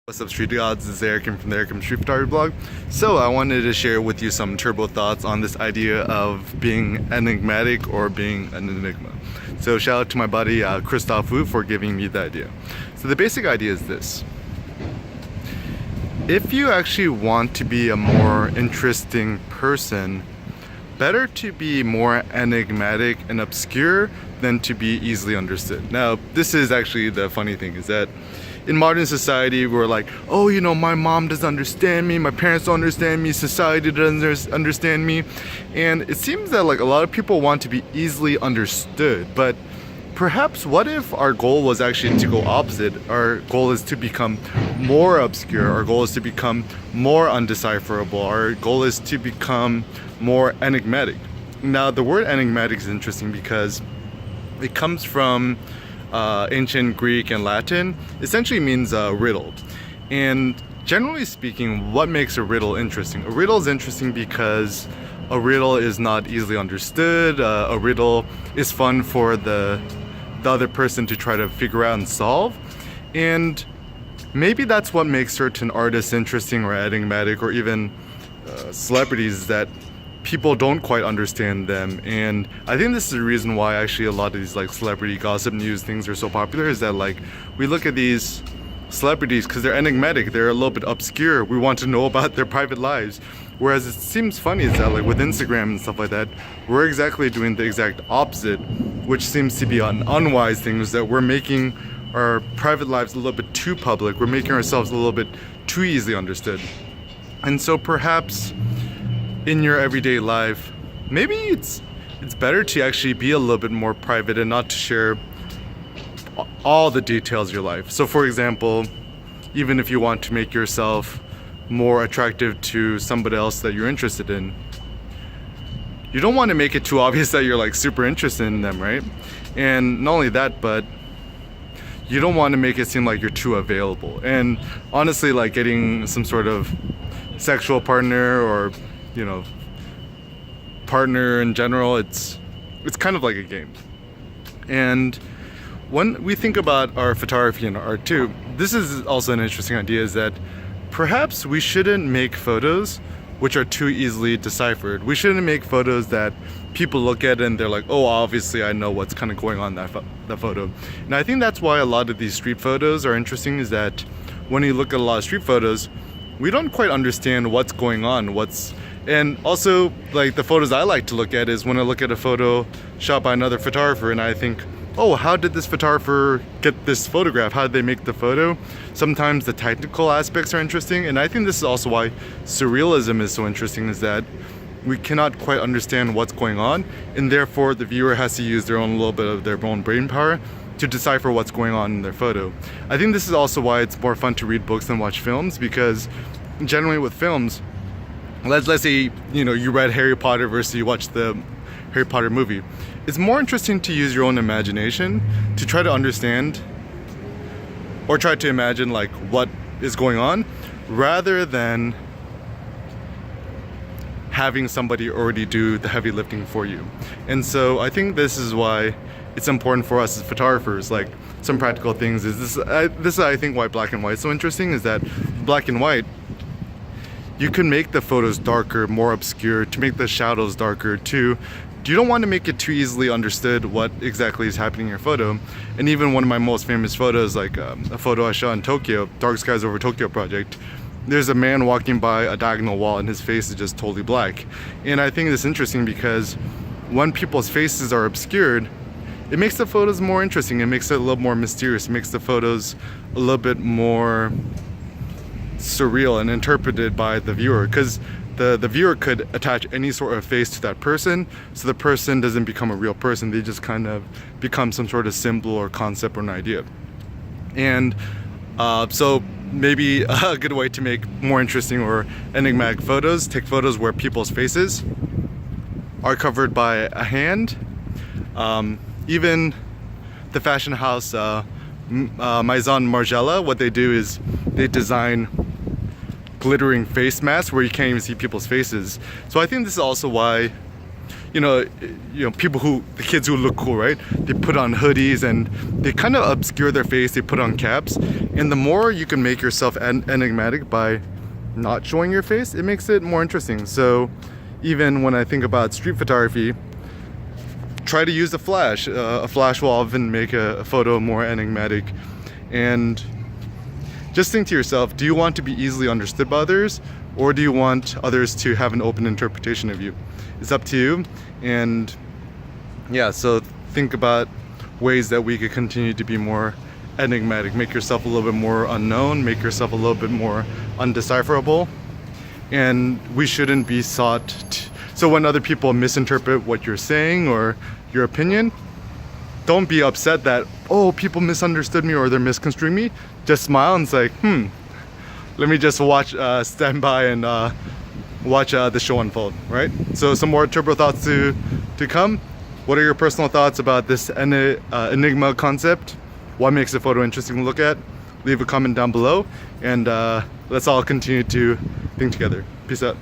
What's up, Street Gods? This is Eric from the Eric Street Photography blog. So I wanted to share with you some turbo thoughts on this idea of being enigmatic or being an enigma. So shout out to my buddy Christoph Wu for giving me the idea. So the basic idea is this. If you actually want to be a more interesting person, better to be more enigmatic and obscure than to be easily understood. Now, this is actually the funny thing, is that in modern society, we're like, oh, you know, my mom doesn't understand me, my parents don't understand me, society doesn't understand me. And it seems that like a lot of people want to be easily understood, but perhaps what if our goal was actually to go opposite? Our goal is to become more obscure, our goal is to become more undecipherable, our goal is to become more enigmatic. Now, the word enigmatic is interesting because it comes from ancient Greek and Latin. Essentially means riddled. And generally speaking, what makes a riddle interesting? A riddle is interesting because a riddle is not easily understood. A riddle is fun for the other person to try to figure out and solve. And maybe that's what makes certain artists interesting or enigmatic, or even celebrities, that people don't quite understand them. And I think this is the reason why actually a lot of these like celebrity gossip news things are so popular, is that like we look at these celebrities because they're enigmatic, they're a little bit obscure, we want to know about their private lives. Whereas it seems funny is that like with Instagram and stuff like that, we're exactly doing the exact opposite, which seems to be an unwise thing, is that we're making our private lives a little bit too public, we're making ourselves a little bit too easily understood. And so perhaps in your everyday life, maybe it's better to actually be a little bit more private and not to share all the details of your life. So for example, even if you want to make yourself more attractive to somebody else that you're interested in, you don't want to make it too obvious that you're like super interested in them, right? And not only that, but you don't want to make it seem like you're too available. And honestly, like getting some sort of sexual partner or, you know, partner in general, it's kind of like a game. And when we think about our photography and art too, this is also an interesting idea, is that perhaps we shouldn't make photos which are too easily deciphered. We shouldn't make photos that people look at and they're like, oh, obviously I know what's kind of going on in that photo. And I think that's why a lot of these street photos are interesting, is that when you look at a lot of street photos, we don't quite understand what's going on, and also, like, the photos I like to look at is when I look at a photo shot by another photographer and I think, oh, how did this photographer get this photograph? How did they make the photo? Sometimes the technical aspects are interesting, and I think this is also why surrealism is so interesting, is that we cannot quite understand what's going on, and therefore the viewer has to use their own little bit of their own brain power to decipher what's going on in their photo. I think this is also why it's more fun to read books than watch films, because generally with films, let's say, you know, you read Harry Potter versus you watch the Harry Potter movie. It's more interesting to use your own imagination to try to understand or try to imagine like what is going on, rather than having somebody already do the heavy lifting for you. And so I think this is why it's important for us as photographers. Like, some practical things is this is I think why black and white is so interesting, is that black and white, you can make the photos darker, more obscure, to make the shadows darker too. You don't want to make it too easily understood what exactly is happening in your photo. And even one of my most famous photos, like a photo I shot in Tokyo, Dark Skies Over Tokyo project, there's a man walking by a diagonal wall and his face is just totally black. And I think it's interesting because when people's faces are obscured, it makes the photos more interesting, it makes it a little more mysterious, it makes the photos a little bit more surreal and interpreted by the viewer, because the viewer could attach any sort of face to that person, so the person doesn't become a real person, they just kind of become some sort of symbol or concept or an idea. And so maybe a good way to make more interesting or enigmatic photos, take photos where people's faces are covered by a hand. Even the fashion house Maison Margiela, what they do is they design glittering face masks where you can't even see people's faces. So I think this is also why people the kids who look cool, right? They put on hoodies and they kind of obscure their face. They put on caps, and the more you can make yourself enigmatic by not showing your face, it makes it more interesting. So even when I think about street photography, try to use a flash. A flash will often make a photo more enigmatic. And just think to yourself, do you want to be easily understood by others, or do you want others to have an open interpretation of you? It's up to you. And yeah, so think about ways that we could continue to be more enigmatic. Make yourself a little bit more unknown, make yourself a little bit more undecipherable. And we shouldn't be so when other people misinterpret what you're saying or your opinion, don't be upset that, oh, people misunderstood me or they're misconstruing me. Just smile and say, let me just stand by and watch the show unfold, right? So some more turbo thoughts to come. What are your personal thoughts about this enigma concept? What makes a photo interesting to look at? Leave a comment down below, and let's all continue to think together. Peace out.